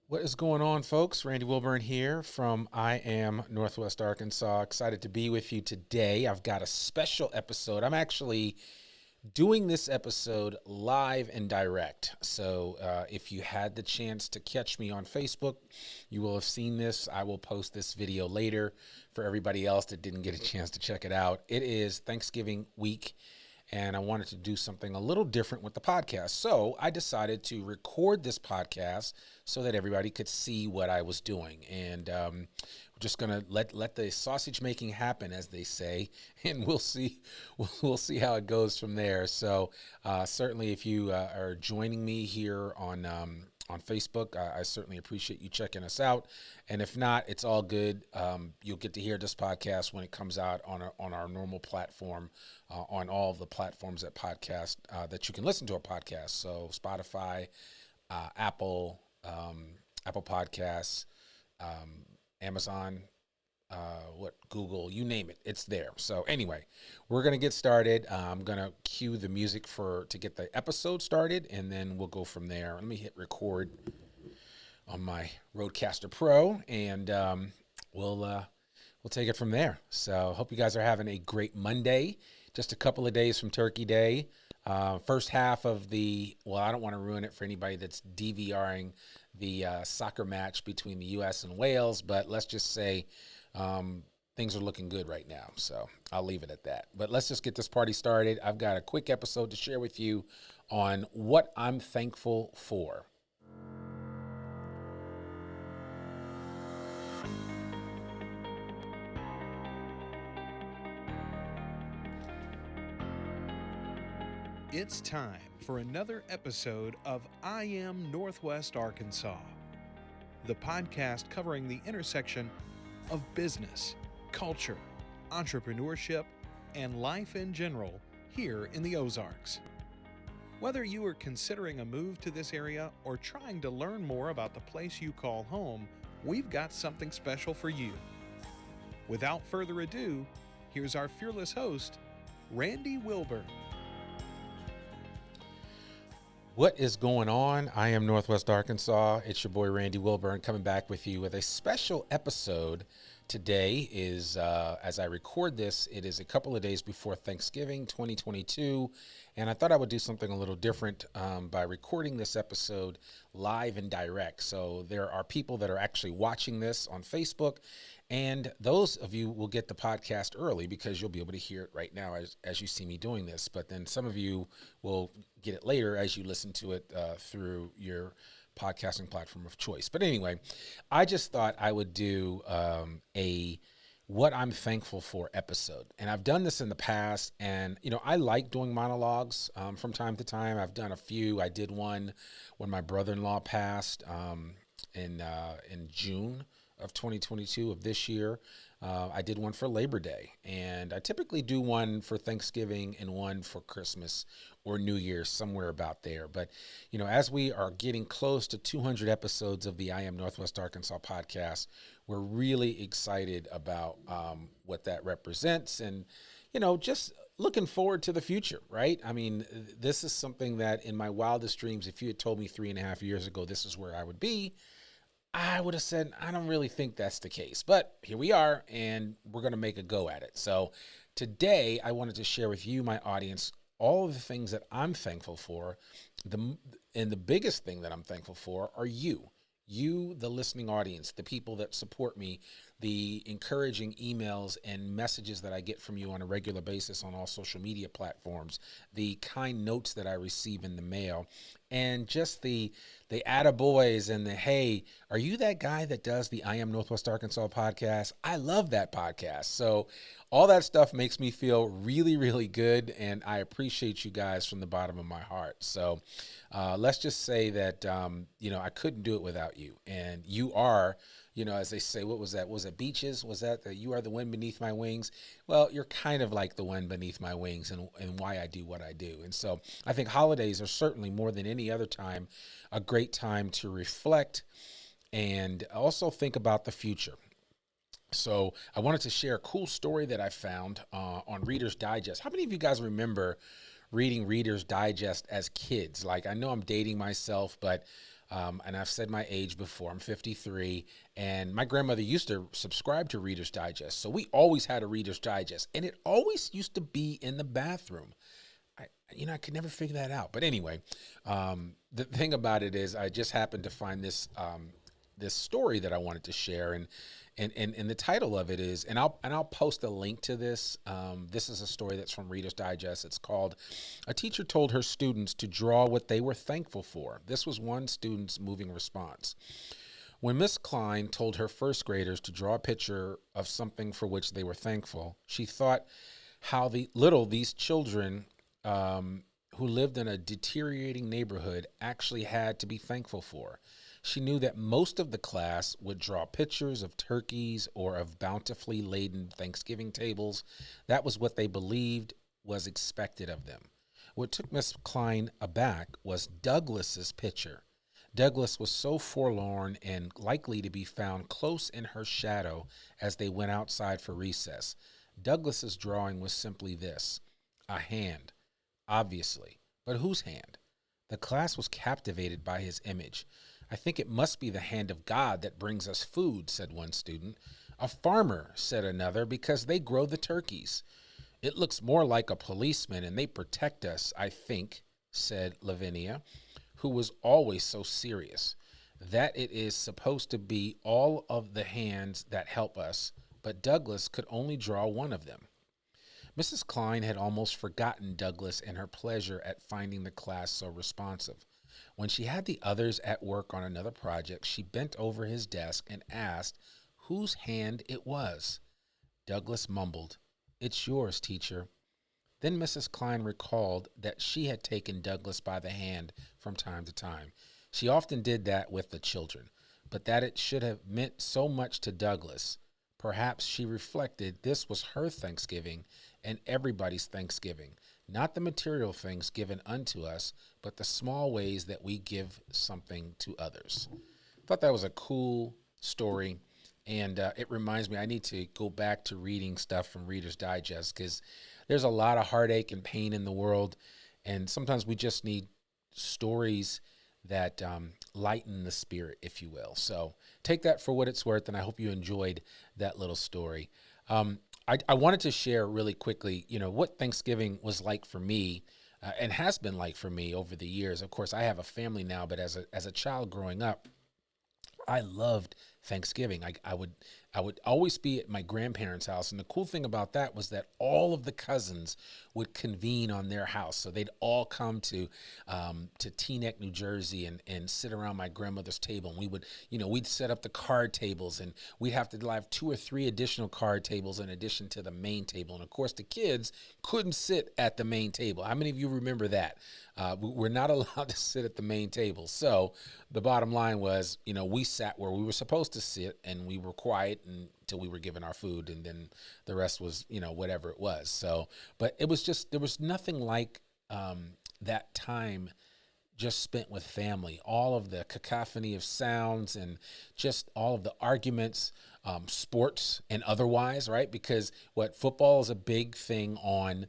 What is going on, folks? Randy Wilburn here from I Am Northwest Arkansas. Excited to be with you today. I've got a special episode. I'm actually doing this episode live and direct. So if you had the chance to catch me on Facebook, you will have seen this. I will post this video later for everybody else that didn't get a chance to check it out. It is Thanksgiving week, and I wanted to do something a little different with the podcast. So I decided to record this podcast so that everybody could see what I was doing. And we're just gonna let the sausage making happen, as they say, and we'll see how it goes from there. So certainly, if you are joining me here on Facebook, I certainly appreciate you checking us out. And if not, it's all good. You'll get to hear this podcast when it comes out on our normal platform, on all of the platforms that you can listen to a podcast. So Spotify, Apple, Apple Podcasts, Amazon, Google, you name it, it's there. So anyway, we're gonna get started. I'm gonna cue the music to get the episode started, and then we'll go from there. Let me hit record on my Rodecaster Pro, and we'll take it from there. So hope you guys are having a great Monday. Just a couple of days from Turkey Day. First half of I don't want to ruin it for anybody that's DVRing the soccer match between the U.S. and Wales, but let's just say things are looking good right now. So I'll leave it at that. But let's just get this party started. I've got a quick episode to share with you on what I'm thankful for. It's time for another episode of I Am Northwest Arkansas, the podcast covering the intersection of business, culture, entrepreneurship, and life in general here in the Ozarks. Whether you are considering a move to this area or trying to learn more about the place you call home, we've got something special for you. Without further ado, here's our fearless host, Randy Wilburn. What is going on? I am Northwest Arkansas. It's your boy Randy Wilburn coming back with you with a special episode. Today is, as I record this, it is a couple of days before Thanksgiving 2022, and I thought I would do something a little different by recording this episode live and direct. So there are people that are actually watching this on Facebook, and those of you will get the podcast early because you'll be able to hear it right now as you see me doing this. But then some of you will get it later as you listen to it through your podcasting platform of choice. But anyway, I just thought I would do a what I'm thankful for episode. And I've done this in the past, and I like doing monologues from time to time. I've done a few. I did one when my brother-in-law passed in June of 2022 of this year. I did one for Labor Day, and I typically do one for Thanksgiving and one for Christmas or New Year's, somewhere about there. But, as we are getting close to 200 episodes of the I Am Northwest Arkansas podcast, we're really excited about what that represents and, just looking forward to the future, right? I mean, this is something that in my wildest dreams, if you had told me 3.5 years ago, this is where I would be, I would have said, I don't really think that's the case, but here we are, and we're going to make a go at it. So today I wanted to share with you, my audience, all of the things that I'm thankful for. And the biggest thing that I'm thankful for are you, the listening audience, the people that support me, the encouraging emails and messages that I get from you on a regular basis on all social media platforms, the kind notes that I receive in the mail, and just the attaboys and the, hey, are you that guy that does the I Am Northwest Arkansas podcast? I love that podcast. So all that stuff makes me feel really, really good, and I appreciate you guys from the bottom of my heart. So let's just say that, I couldn't do it without you, and you are, as they say, what was that? Was it Beaches? Was that you are the wind beneath my wings? Well, you're kind of like the wind beneath my wings and why I do what I do. And so I think holidays are certainly more than any other time a great time to reflect and also think about the future. So I wanted to share a cool story that I found on Reader's Digest. How many of you guys remember reading Reader's Digest as kids. Like, I know I'm dating myself, but and I've said my age before, I'm 53, and my grandmother used to subscribe to Reader's Digest. So we always had a Reader's Digest, and it always used to be in the bathroom. I could never figure that out. But anyway, the thing about it is, I just happened to find this story that I wanted to share, and the title of it is, and I'll post a link to this. This is a story that's from Reader's Digest. It's called "A Teacher Told Her Students to Draw What They Were Thankful For." This was one student's moving response. When Miss Klein told her first graders to draw a picture of something for which they were thankful, she thought how these children who lived in a deteriorating neighborhood actually had to be thankful for. She knew that most of the class would draw pictures of turkeys or of bountifully laden Thanksgiving tables. That was what they believed was expected of them. What took Miss Klein aback was Douglas's picture. Douglas was so forlorn and likely to be found close in her shadow as they went outside for recess. Douglas's drawing was simply this: a hand, obviously. But whose hand? The class was captivated by his image. "I think it must be the hand of God that brings us food," said one student. "A farmer," said another, "because they grow the turkeys." "It looks more like a policeman and they protect us, I think," said Lavinia, who was always so serious. "That it is supposed to be all of the hands that help us," but Douglas could only draw one of them. Mrs. Klein had almost forgotten Douglas in her pleasure at finding the class so responsive. When she had the others at work on another project, she bent over his desk and asked whose hand it was. Douglas mumbled, "It's yours, teacher." Then Mrs. Klein recalled that she had taken Douglas by the hand from time to time. She often did that with the children, but that it should have meant so much to Douglas. Perhaps, she reflected, this was her Thanksgiving and everybody's Thanksgiving, not the material things given unto us, but the small ways that we give something to others. I thought that was a cool story, and it reminds me I need to go back to reading stuff from Reader's Digest, because there's a lot of heartache and pain in the world, and sometimes we just need stories that lighten the spirit, if you will. So take that for what it's worth, and I hope you enjoyed that little story. I wanted to share really quickly, what Thanksgiving was like for me, and has been like for me over the years. Of course, I have a family now, but as a child growing up, I loved Thanksgiving. I would always be at my grandparents' house, and the cool thing about that was that all of the cousins would convene on their house. So they'd all come to Teaneck, New Jersey, and sit around my grandmother's table. And we would, we'd set up the card tables, and we'd have to have 2 or 3 additional card tables in addition to the main table. And of course, the kids couldn't sit at the main table. How many of you remember that? We're not allowed to sit at the main table. So the bottom line was, we sat where we were supposed to sit, and we were quiet until we were given our food, and then the rest was, whatever it was. So, but it was just, there was nothing like that time just spent with family. All of the cacophony of sounds and just all of the arguments, sports and otherwise, right? Because football is a big thing on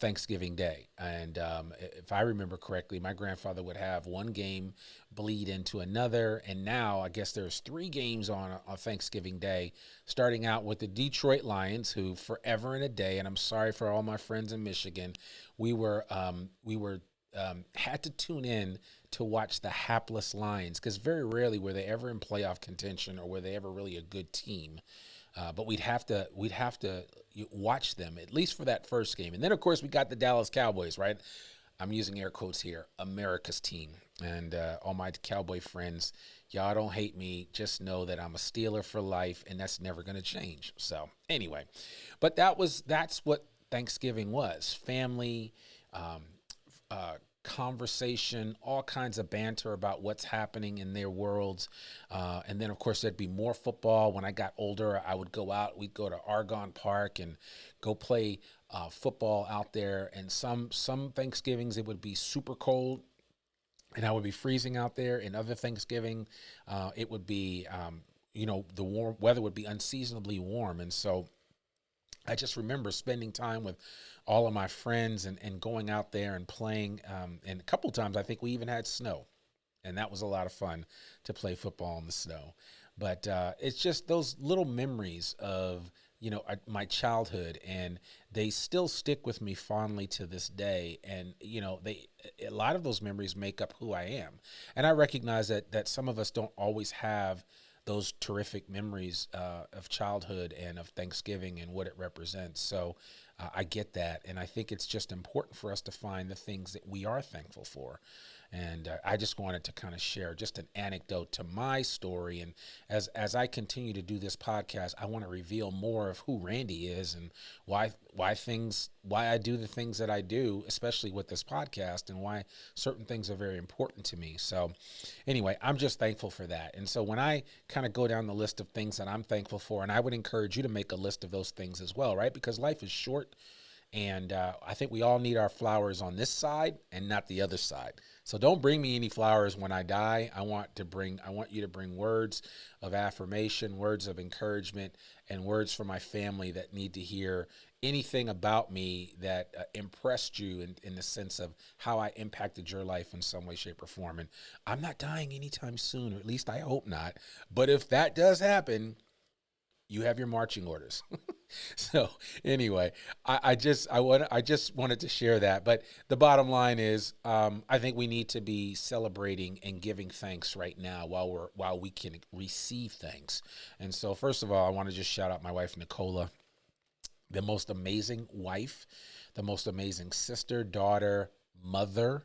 Thanksgiving Day. And if I remember correctly, my grandfather would have one game bleed into another. And now I guess there's 3 games on Thanksgiving Day, starting out with the Detroit Lions, who forever and a day, and I'm sorry for all my friends in Michigan, we had to tune in to watch the hapless Lions, because very rarely were they ever in playoff contention or were they ever really a good team. But we'd have to watch them, at least for that first game. And then, of course, we got the Dallas Cowboys, right? I'm using air quotes here, America's team. And all my Cowboy friends, y'all don't hate me. Just know that I'm a Steeler for life, and that's never going to change. So anyway, but that's what Thanksgiving was. Family, conversation, all kinds of banter about what's happening in their worlds. And then, of course, there'd be more football. When I got older, I would go out. We'd go to Argonne Park and go play football out there. And some Thanksgivings, it would be super cold, and I would be freezing out there. And other Thanksgiving, it would be, the warm weather would be unseasonably warm. And so I just remember spending time with all of my friends and going out there and playing. And a couple times, I think we even had snow, and that was a lot of fun to play football in the snow. But it's just those little memories of my childhood, and they still stick with me fondly to this day. And they a lot of those memories make up who I am, and I recognize that some of us don't always have those terrific memories of childhood and of Thanksgiving and what it represents. So I get that. And I think it's just important for us to find the things that we are thankful for. And I just wanted to kind of share just an anecdote to my story. And as I continue to do this podcast, I want to reveal more of who Randy is and why I do the things that I do, especially with this podcast, and why certain things are very important to me. So anyway, I'm just thankful for that. And so when I kind of go down the list of things that I'm thankful for, and I would encourage you to make a list of those things as well, right? Because life is short. And I think we all need our flowers on this side and not the other side. So don't bring me any flowers when I die. I want you to bring words of affirmation, words of encouragement, and words for my family that need to hear anything about me that impressed you in the sense of how I impacted your life in some way, shape, or form. And I'm not dying anytime soon, or at least I hope not. But if that does happen, you have your marching orders. So anyway, I just wanted to share that. But the bottom line is, I think we need to be celebrating and giving thanks right now while we can receive thanks. And so first of all, I want to just shout out my wife Nicola, the most amazing wife, the most amazing sister, daughter, mother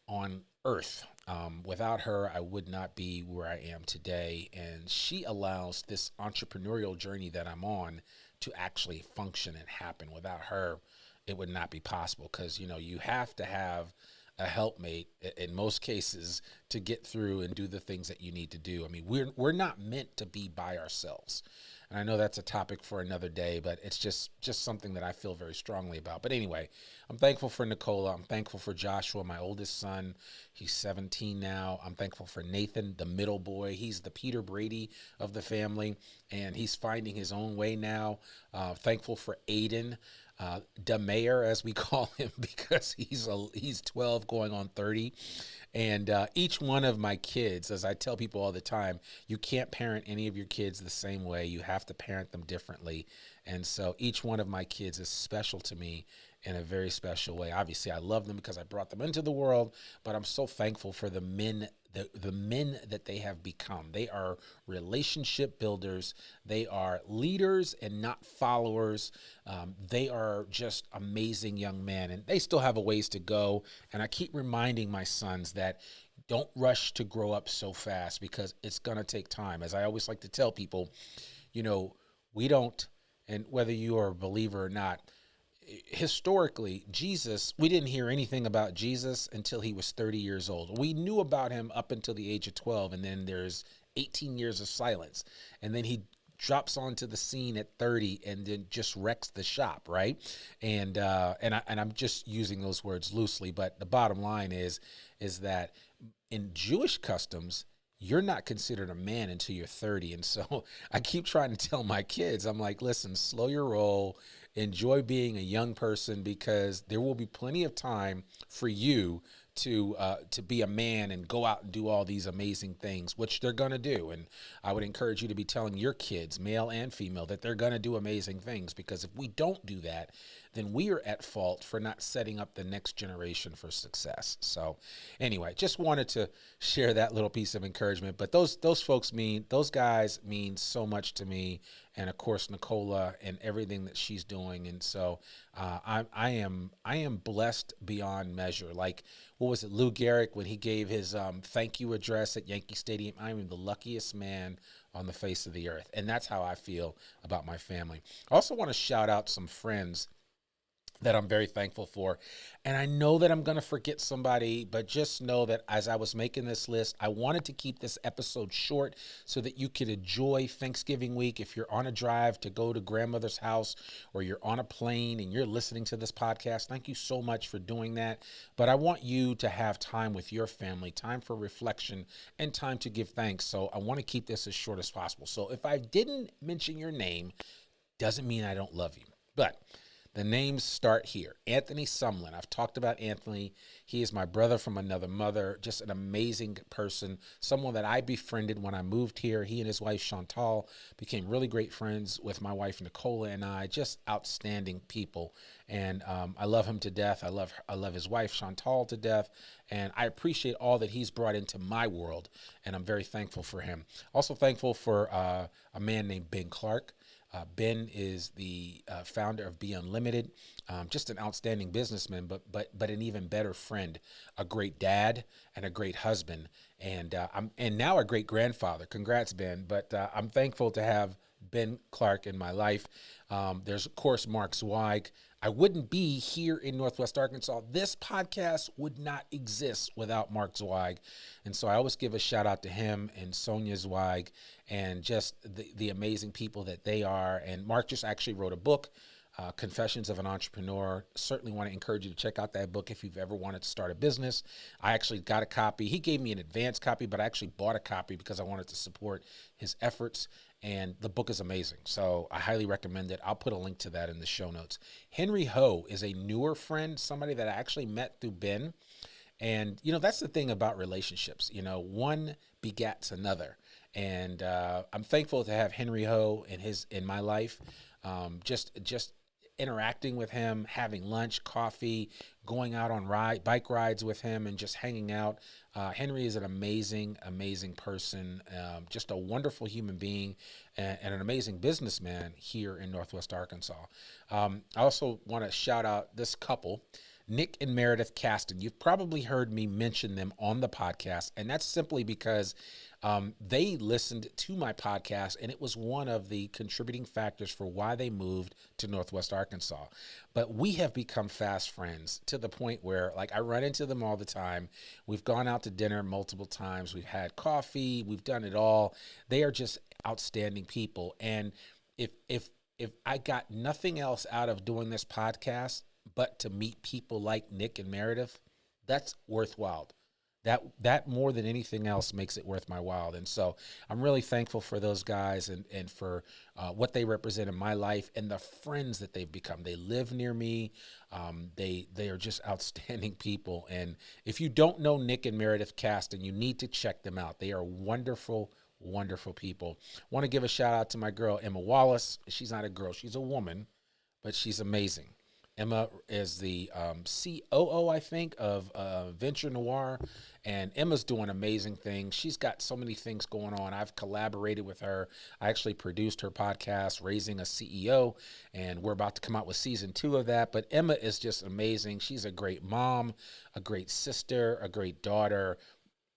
on earth. Without her, I would not be where I am today. And she allows this entrepreneurial journey that I'm on to actually function and happen. Without her, it would not be possible, because you have to have a helpmate in most cases to get through and do the things that you need to do. I mean, we're not meant to be by ourselves. And I know that's a topic for another day, but it's just something that I feel very strongly about. But anyway, I'm thankful for Nicola. I'm thankful for Joshua, my oldest son. He's 17 now. I'm thankful for Nathan, the middle boy. He's the Peter Brady of the family, and he's finding his own way now. Thankful for Aiden, the mayor, as we call him, because he's 12 going on 30. And each one of my kids, as I tell people all the time, you can't parent any of your kids the same way. You have to parent them differently. And so each one of my kids is special to me in a very special way. Obviously, I love them because I brought them into the world, but I'm so thankful for the men that they have become. They are relationship builders. They are leaders and not followers. They are just amazing young men, and they still have a ways to go. And I keep reminding my sons that don't rush to grow up so fast, because it's going to take time. As I always like to tell people, we don't, and whether you are a believer or not, historically, we didn't hear anything about Jesus until he was 30 years old. We knew about him up until the age of 12, and then there's 18 years of silence. And then he drops onto the scene at 30 and then just wrecks the shop, right? And I'm just using those words loosely, but the bottom line is that in Jewish customs, you're not considered a man until you're 30. And so I keep trying to tell my kids, I'm like, listen, slow your roll, enjoy being a young person, because there will be plenty of time for you to be a man and go out and do all these amazing things, which they're going to do. And I would encourage you to be telling your kids, male and female, that they're going to do amazing things, because if we don't do that, then we are at fault for not setting up the next generation for success. So anyway, just wanted to share that little piece of encouragement. But those guys mean so much to me. And of course, Nicola and everything that she's doing. And so I am blessed beyond measure. Like, what was it, Lou Gehrig, when he gave his thank you address at Yankee Stadium? I am the luckiest man on the face of the earth. And that's how I feel about my family. I also want to shout out some friends that I'm very thankful for. And I know that I'm going to forget somebody, but just know that as I was making this list, I wanted to keep this episode short so that you could enjoy Thanksgiving week. If you're on a drive to go to grandmother's house, or you're on a plane and you're listening to this podcast, thank you so much for doing that. But I want you to have time with your family, time for reflection, and time to give thanks. So I want to keep this as short as possible. So if I didn't mention your name, doesn't mean I don't love you. But the names start here. Anthony Sumlin. I've talked about Anthony. He is my brother from another mother, just an amazing person, someone that I befriended when I moved here. He and his wife, Chantal, became really great friends with my wife, Nicola, and I, just outstanding people. And I love him to death. I love his wife, Chantal, to death. And I appreciate all that he's brought into my world, and I'm very thankful for him. Also thankful for a man named Ben Clark. Ben is the founder of Be Unlimited, just an outstanding businessman, but an even better friend, a great dad, and a great husband, and now a great grandfather. Congrats, Ben! But I'm thankful to have Ben Clark in my life. There's of course Mark Zweig. I wouldn't be here in Northwest Arkansas. This podcast would not exist without Mark Zweig. And so I always give a shout out to him and Sonia Zweig and just the amazing people that they are. And Mark just actually wrote a book, Confessions of an Entrepreneur. Certainly want to encourage you to check out that book if you've ever wanted to start a business. I actually got a copy. He gave me an advance copy, but I actually bought a copy because I wanted to support his efforts. And the book is amazing. So I highly recommend it. I'll put a link to that in the show notes. Henry Ho is a newer friend, somebody that I actually met through Ben. And, that's the thing about relationships. One begats another. And I'm thankful to have Henry Ho in my life. Just interacting with him, having lunch, coffee, going out on bike rides with him, and just hanging out. Henry is an amazing, amazing person, just a wonderful human being, and an amazing businessman here in Northwest Arkansas. I also want to shout out this couple, Nick and Meredith Caston. You've probably heard me mention them on the podcast, and that's simply because they listened to my podcast, and it was one of the contributing factors for why they moved to Northwest Arkansas. But we have become fast friends to the point where, I run into them all the time. We've gone out to dinner multiple times. We've had coffee. We've done it all. They are just outstanding people. And if I got nothing else out of doing this podcast but to meet people like Nick and Meredith, that's worthwhile. That more than anything else makes it worth my while. And so I'm really thankful for those guys and for what they represent in my life and the friends that they've become. They live near me. They are just outstanding people. And if you don't know Nick and Meredith Caston, you need to check them out. They are wonderful, wonderful people. Want to give a shout out to my girl, Emma Wallace. She's not a girl. She's a woman, but she's amazing. Emma is the COO, I think, of Venture Noir, and Emma's doing amazing things. She's got so many things going on. I've collaborated with her. I actually produced her podcast, Raising a CEO, and we're about to come out with season 2 of that. But Emma is just amazing. She's a great mom, a great sister, a great daughter,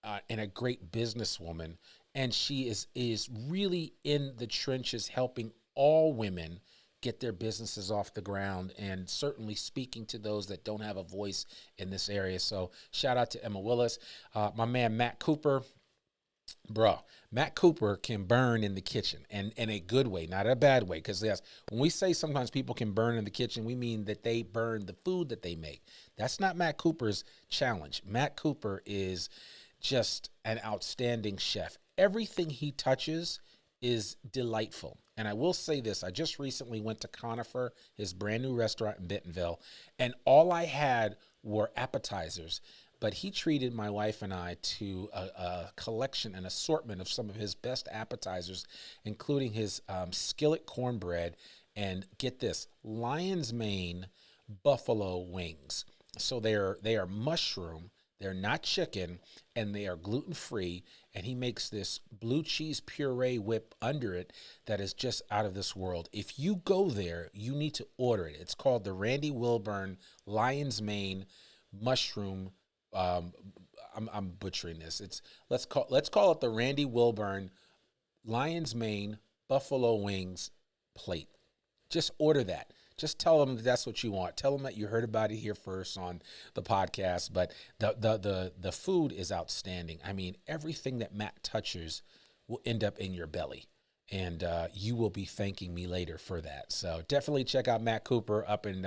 and a great businesswoman. And she is really in the trenches helping all women get their businesses off the ground, and certainly speaking to those that don't have a voice in this area. So shout out to Emma Willis. My man, Matt Cooper. Bro, Matt Cooper can burn in the kitchen, and in a good way, not a bad way. Because yes, when we say sometimes people can burn in the kitchen, we mean that they burn the food that they make. That's not Matt Cooper's challenge. Matt Cooper is just an outstanding chef. Everything he touches is delightful. And I will say this, I just recently went to Conifer, his brand new restaurant in Bentonville, and all I had were appetizers. But he treated my wife and I to a collection, an assortment of some of his best appetizers, including his skillet cornbread and, get this, lion's mane buffalo wings. So they are mushroom, they're not chicken, and they are gluten-free, and he makes this blue cheese puree whip under it that is just out of this world. If you go there, you need to order it. It's called the Randy Wilburn Lion's Mane Mushroom. I'm butchering this. Let's call it the Randy Wilburn Lion's Mane Buffalo Wings plate. Just order that. Just tell them that's what you want. Tell them that you heard about it here first on the podcast. But the food is outstanding. I mean, everything that Matt touches will end up in your belly, and you will be thanking me later for that. So definitely check out Matt Cooper up in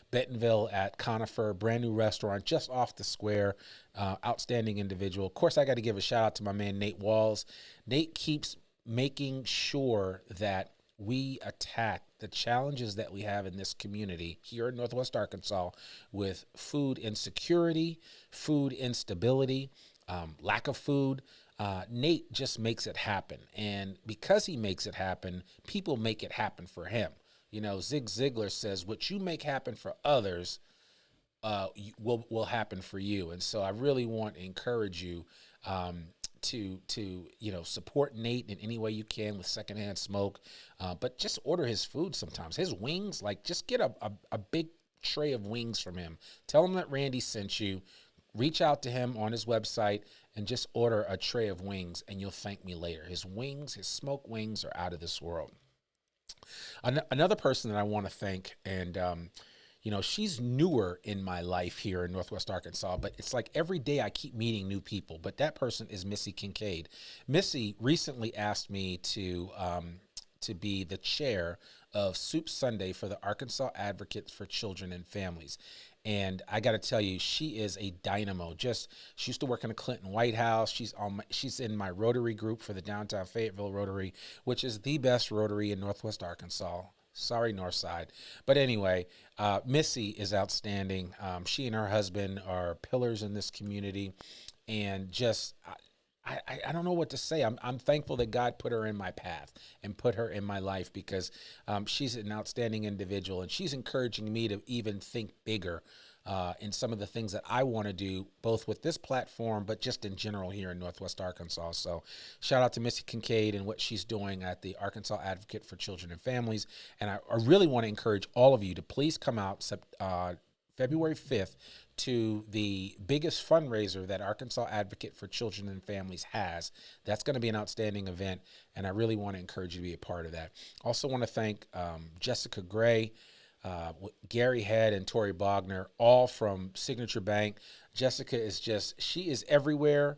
Bentonville at Conifer, brand new restaurant just off the square. Outstanding individual. Of course, I got to give a shout out to my man Nate Walls. Nate keeps making sure that we attack the challenges that we have in this community here in Northwest Arkansas with food insecurity, food instability, lack of food. Nate just makes it happen. And because he makes it happen, people make it happen for him. You know, Zig Ziglar says, what you make happen for others will happen for you. And so I really want to encourage you to support Nate in any way you can with Secondhand Smoke, but just order his food sometimes. His wings, like just get a big tray of wings from him. Tell him that Randy sent you. Reach out to him on his website and just order a tray of wings, and you'll thank me later. His wings, his smoked wings, are out of this world. Another person that I want to thank, and she's newer in my life here in Northwest Arkansas, but it's like every day I keep meeting new people. But that person is Missy Kincaid. Missy recently asked me to be the chair of Soup Sunday for the Arkansas Advocates for Children and Families. And I got to tell you, she is a dynamo. She used to work in the Clinton White House. She's in my Rotary group for the Downtown Fayetteville Rotary, which is the best Rotary in Northwest Arkansas. Sorry, Northside. But anyway, Missy is outstanding. She and her husband are pillars in this community, and just I don't know what to say. I'm thankful that God put her in my path and put her in my life, because she's an outstanding individual, and she's encouraging me to even think bigger in some of the things that I want to do, both with this platform, but just in general here in Northwest Arkansas. So shout out to Missy Kincaid and what she's doing at the Arkansas Advocate for Children and Families. And I really want to encourage all of you to please come out February 5th to the biggest fundraiser that Arkansas Advocate for Children and Families has. That's going to be an outstanding event, and I really want to encourage you to be a part of that. Also want to thank Jessica Gray, Gary Head, and Tori Bogner, all from Signature Bank. Jessica she is everywhere,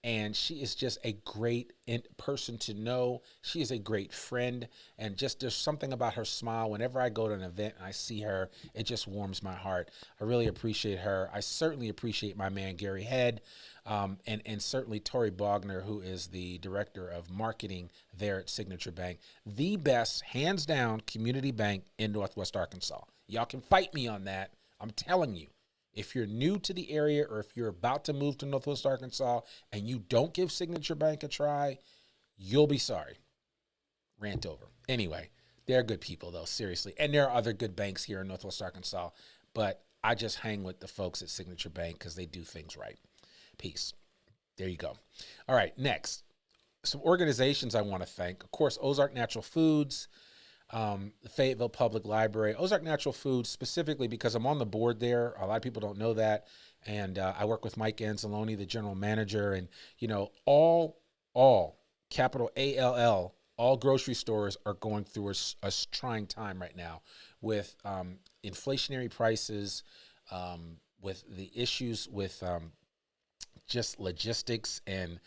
and she is just a great person to know. She is a great friend, and just there's something about her smile. Whenever I go to an event and I see her, it just warms my heart. I really appreciate her. I certainly appreciate my man Gary Head, and certainly Tori Bogner, who is the director of marketing there at Signature Bank, the best, hands down, community bank in Northwest Arkansas. Y'all can fight me on that. I'm telling you. If you're new to the area, or if you're about to move to Northwest Arkansas and you don't give Signature Bank a try, you'll be sorry. Rant over. Anyway, they're good people, though, seriously. And there are other good banks here in Northwest Arkansas, but I just hang with the folks at Signature Bank because they do things right. Peace. There you go. All right, next. Some organizations I want to thank. Of course, Ozark Natural Foods, the Fayetteville Public Library, Ozark Natural Foods specifically because I'm on the board there. A lot of people don't know that. And I work with Mike Anzalone, the general manager. And, all capital ALL, all grocery stores are going through a trying time right now with inflationary prices, with the issues with just logistics and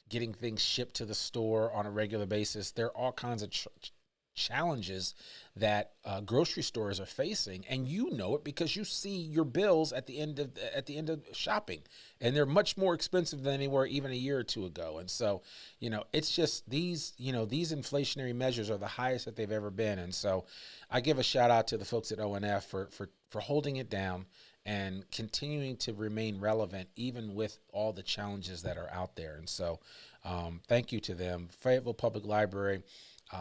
getting things shipped to the store on a regular basis. There are all kinds of challenges that grocery stores are facing, and you know it because you see your bills at the end of shopping, and they're much more expensive than they were even a year or two ago. And so, it's just these inflationary measures are the highest that they've ever been. And so, I give a shout out to the folks at ONF for holding it down and continuing to remain relevant even with all the challenges that are out there. And so, thank you to them, Fayetteville Public Library.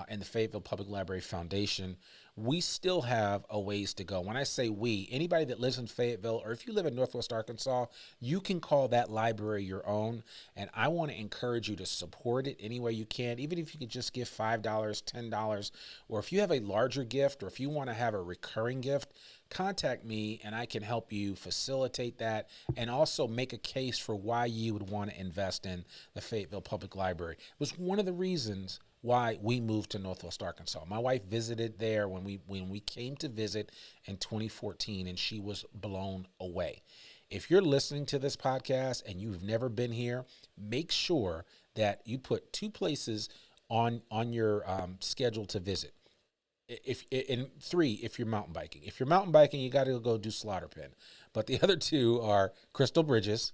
And the Fayetteville Public Library Foundation. We still have a ways to go. When I say we, anybody that lives in Fayetteville, or if you live in Northwest Arkansas, you can call that library your own. And I want to encourage you to support it any way you can, even if you could just give $5, $10, or if you have a larger gift, or if you want to have a recurring gift, contact me and I can help you facilitate that and also make a case for why you would want to invest in the Fayetteville Public Library. It was one of the reasons why we moved to Northwest Arkansas. My wife visited there when we came to visit in 2014, and she was blown away. If you're listening to this podcast and you've never been here, make sure that you put two places on your schedule to visit. Three, if you're mountain biking. If you're mountain biking, you got to go do Slaughter Pen. But the other two are Crystal Bridges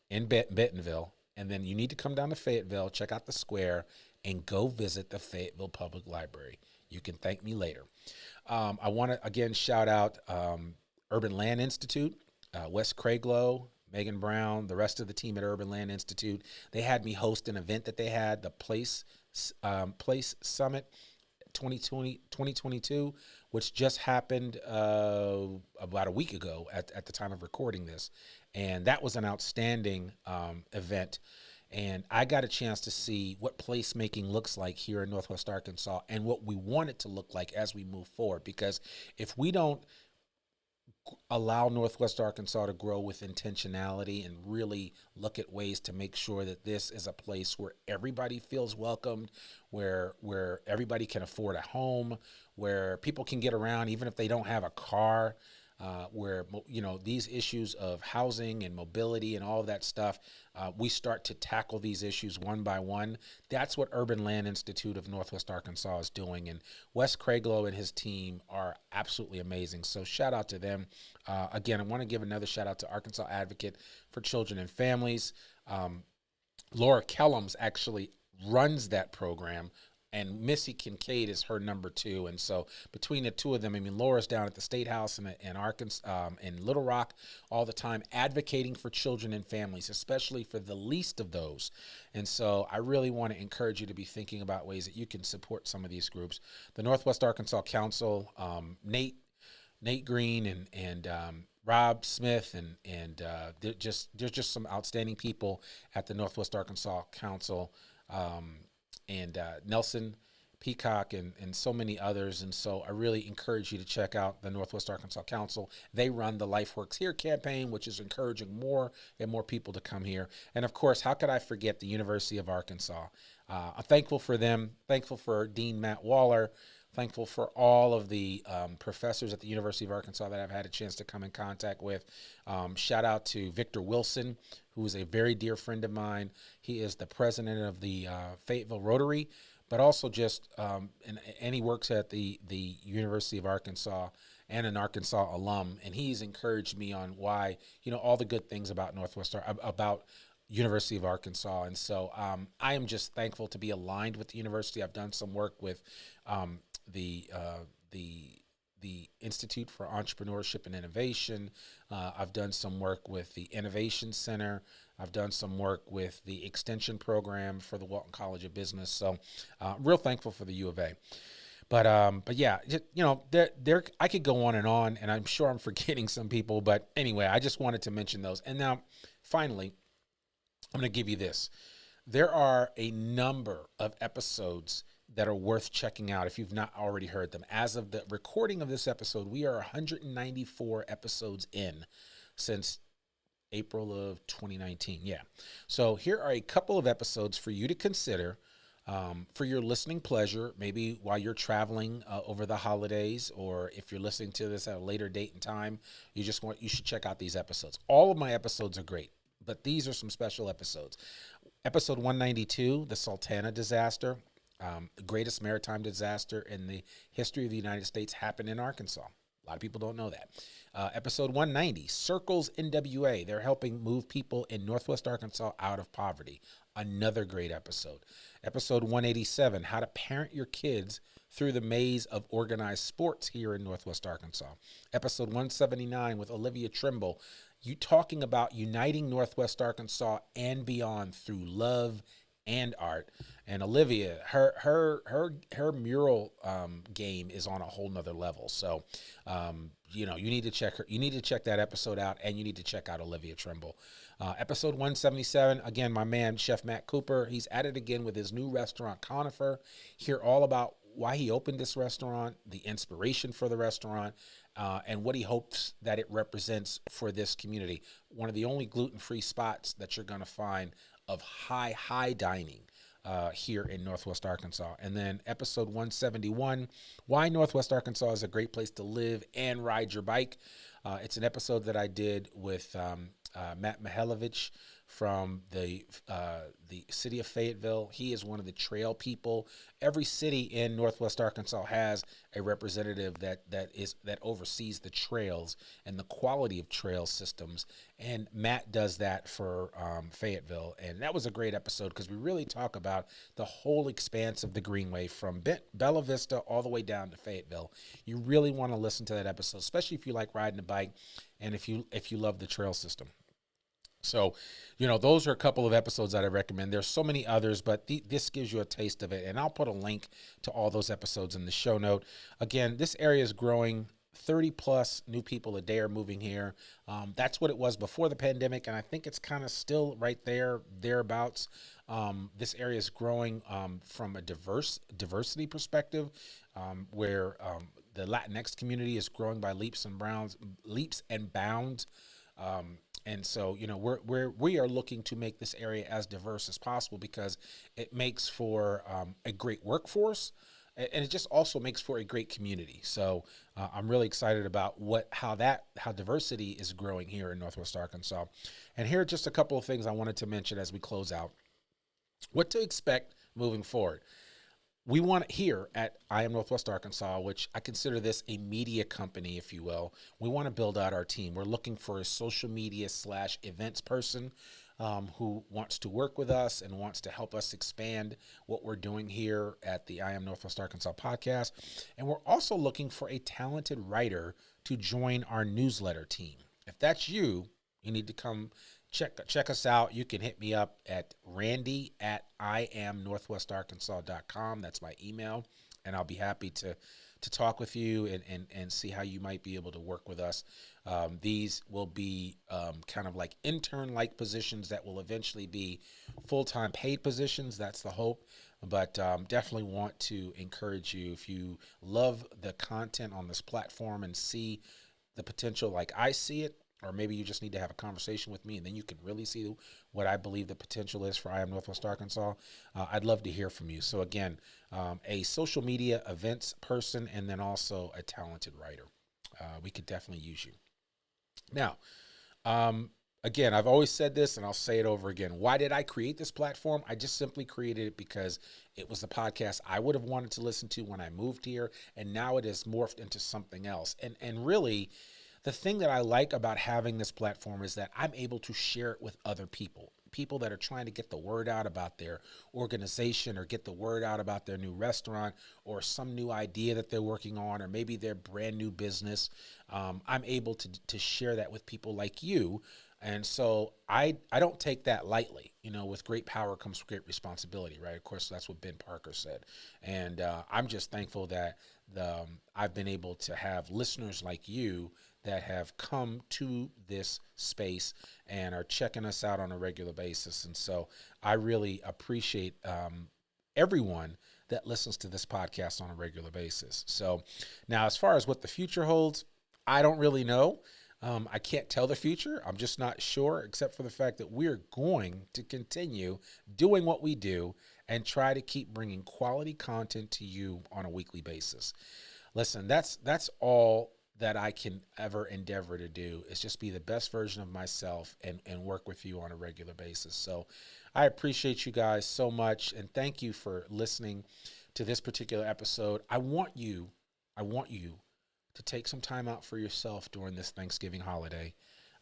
in Bentonville, and then you need to come down to Fayetteville, check out the square, and go visit the Fayetteville Public Library. You can thank me later. I want to again shout out Urban Land Institute, Wes Craiglow, Megan Brown, the rest of the team at Urban Land Institute. They had me host an event that they had, the Place Summit 2022, which just happened about a week ago at the time of recording this. And that was an outstanding event. And I got a chance to see what placemaking looks like here in Northwest Arkansas and what we want it to look like as we move forward. Because if we don't allow Northwest Arkansas to grow with intentionality and really look at ways to make sure that this is a place where everybody feels welcomed, where everybody can afford a home, where people can get around even if they don't have a car, where these issues of housing and mobility and all of that stuff, we start to tackle these issues one by one. That's what Urban Land Institute of Northwest Arkansas is doing, and Wes Craiglow and his team are absolutely amazing. So shout out to them. Again, I want to give another shout out to Arkansas Advocate for Children and Families. Laura Kellums actually runs that program, and Missy Kincaid is her number 2. And so between the two of them, I mean, Laura's down at the State House in Arkansas, in Little Rock all the time, advocating for children and families, especially for the least of those. And so I really want to encourage you to be thinking about ways that you can support some of these groups. The Northwest Arkansas Council, Nate Green and Rob Smith, and there's just some outstanding people at the Northwest Arkansas Council, and Nelson Peacock and so many others. And so I really encourage you to check out the Northwest Arkansas Council. They run the Life Works Here campaign, which is encouraging more and more people to come here. And of course, how could I forget the University of Arkansas? I'm thankful for them, thankful for Dean Matt Waller, thankful for all of the professors at the University of Arkansas that I've had a chance to come in contact with. Shout out to Victor Wilson, who is a very dear friend of mine. He is the president of the Fayetteville Rotary, but also and he works at the University of Arkansas and an Arkansas alum. And he's encouraged me on why, all the good things about about University of Arkansas. And so I am just thankful to be aligned with the university. I've done some work with the Institute for Entrepreneurship and Innovation. I've done some work with the Innovation Center. I've done some work with the Extension Program for the Walton College of Business. So I'm real thankful for the U of A. But yeah, there I could go on, and I'm sure I'm forgetting some people. But anyway, I just wanted to mention those. And now, finally, I'm going to give you this. There are a number of episodes that are worth checking out if you've not already heard them. As of the recording of this episode, we are 194 episodes in since April of 2019. Yeah. So here are a couple of episodes for you to consider for your listening pleasure, maybe while you're traveling over the holidays, or if you're listening to this at a later date and time, you should check out these episodes. All of my episodes are great, but these are some special episodes. Episode 192, the Sultana disaster. The greatest maritime disaster in the history of the United States happened in Arkansas. A lot of people don't know that. Episode 190, Circles NWA. They're helping move people in Northwest Arkansas out of poverty. Another great episode. Episode 187, How to Parent Your Kids Through the Maze of Organized Sports here in Northwest Arkansas. Episode 179 with Olivia Trimble, you talking about uniting Northwest Arkansas and beyond through love and art. And Olivia, her mural game is on a whole nother level. So, you need to check her. You need to check that episode out, and you need to check out Olivia Trimble. Episode 177, again, my man, Chef Matt Cooper, he's at it again with his new restaurant, Conifer. Hear all about why he opened this restaurant, the inspiration for the restaurant, and what he hopes that it represents for this community. One of the only gluten-free spots that you're going to find of high dining here in Northwest Arkansas. And then episode 171, why Northwest Arkansas is a great place to live and ride your bike. It's an episode that I did with Matt Mihailovich from the city of Fayetteville. He is one of the trail people. Every city in Northwest Arkansas has a representative that oversees the trails and the quality of trail systems. And Matt does that for Fayetteville. And that was a great episode because we really talk about the whole expanse of the Greenway from Bella Vista all the way down to Fayetteville. You really want to listen to that episode, especially if you like riding a bike and if you love the trail system. So, those are a couple of episodes that I recommend. There's so many others, but this gives you a taste of it. And I'll put a link to all those episodes in the show note. Again, this area is growing. 30 plus new people a day are moving here. That's what it was before the pandemic. And I think it's kind of still right thereabouts. This area is growing from a diversity perspective, where the Latinx community is growing by leaps and bounds. And so, we are looking to make this area as diverse as possible because it makes for a great workforce, and it just also makes for a great community. So I'm really excited about how diversity is growing here in Northwest Arkansas. And here are just a couple of things I wanted to mention as we close out. What to expect moving forward. We want here at I Am Northwest Arkansas, which I consider this a media company, if you will. We want to build out our team. We're looking for a social media / events person who wants to work with us and wants to help us expand what we're doing here at the I Am Northwest Arkansas podcast. And we're also looking for a talented writer to join our newsletter team. If that's you, you need to come check us out. You can hit me up at randy@iamnorthwestarkansas.com. That's my email, and I'll be happy to talk with you and see how you might be able to work with us. These will be kind of like intern-like positions that will eventually be full-time paid positions. That's the hope. But definitely want to encourage you, if you love the content on this platform and see the potential like I see it, or maybe you just need to have a conversation with me and then you can really see what I believe the potential is for I Am Northwest Arkansas. I'd love to hear from you. So again, a social media events person and then also a talented writer. We could definitely use you. Now, again, I've always said this and I'll say it over again. Why did I create this platform? I just simply created it because it was the podcast I would have wanted to listen to when I moved here. And now it has morphed into something else. And really, the thing that I like about having this platform is that I'm able to share it with other people that are trying to get the word out about their organization or get the word out about their new restaurant or some new idea that they're working on, or maybe their brand new business. I'm able to share that with people like you. And so I don't take that lightly. With great power comes great responsibility, right? Of course, that's what Ben Parker said. And I'm just thankful that I've been able to have listeners like you that have come to this space and are checking us out on a regular basis. And so I really appreciate everyone that listens to this podcast on a regular basis. So now, as far as what the future holds, I don't really know. I can't tell the future. I'm just not sure, except for the fact that we're going to continue doing what we do and try to keep bringing quality content to you on a weekly basis. Listen, that's all that I can ever endeavor to do, is just be the best version of myself and work with you on a regular basis. So I appreciate you guys so much, and thank you for listening to this particular episode. I want you to take some time out for yourself during this Thanksgiving holiday.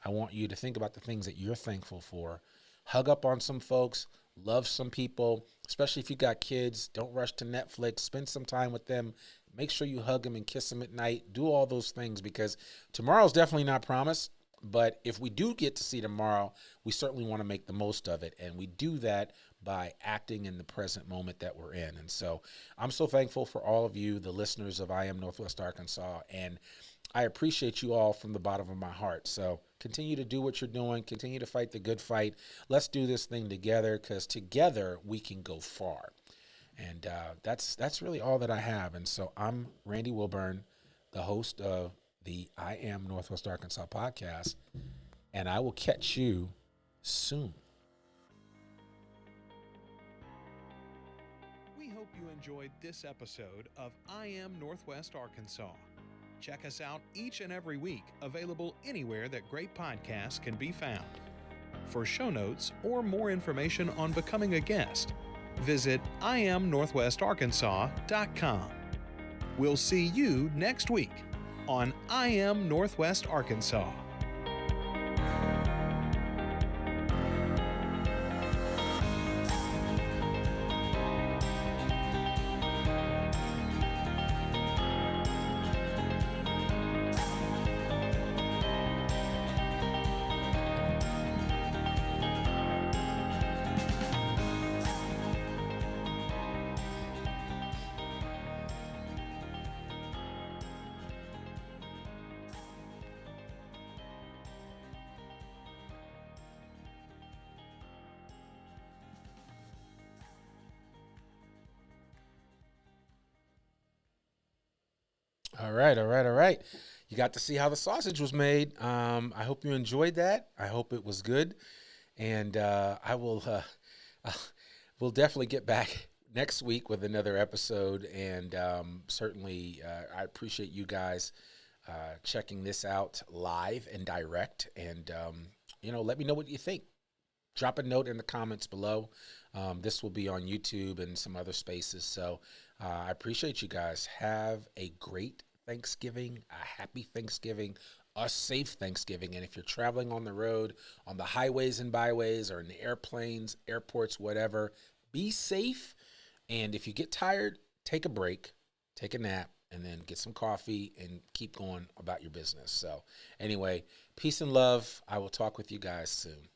I want you to think about the things that you're thankful for. Hug up on some folks, love some people, especially if you got kids. Don't rush to Netflix. Spend some time with them. Make sure you hug them and kiss them at night. Do all those things, because tomorrow's definitely not promised. But if we do get to see tomorrow, we certainly want to make the most of it. And we do that by acting in the present moment that we're in. And so I'm so thankful for all of you, the listeners of I Am Northwest Arkansas. And I appreciate you all from the bottom of my heart. So continue to do what you're doing. Continue to fight the good fight. Let's do this thing together, because together we can go far. And that's really all that I have. And so I'm Randy Wilburn, the host of the I Am Northwest Arkansas podcast, and I will catch you soon. We hope you enjoyed this episode of I Am Northwest Arkansas. Check us out each and every week, available anywhere that great podcasts can be found. For show notes or more information on becoming a guest, visit IamNorthwestArkansas.com. We'll see you next week on I Am Northwest Arkansas. All right, all right, all right. You got to see how the sausage was made. I hope you enjoyed that. I hope it was good, and I will. We'll definitely get back next week with another episode, and certainly I appreciate you guys checking this out live and direct, and let me know what you think. Drop a note in the comments below. This will be on YouTube and some other spaces. So I appreciate you guys. Have a great Thanksgiving, a happy Thanksgiving, a safe Thanksgiving. And if you're traveling on the road, on the highways and byways, or in the airplanes, airports, whatever, be safe. And if you get tired, take a break, take a nap, and then get some coffee and keep going about your business. So anyway, peace and love. I will talk with you guys soon.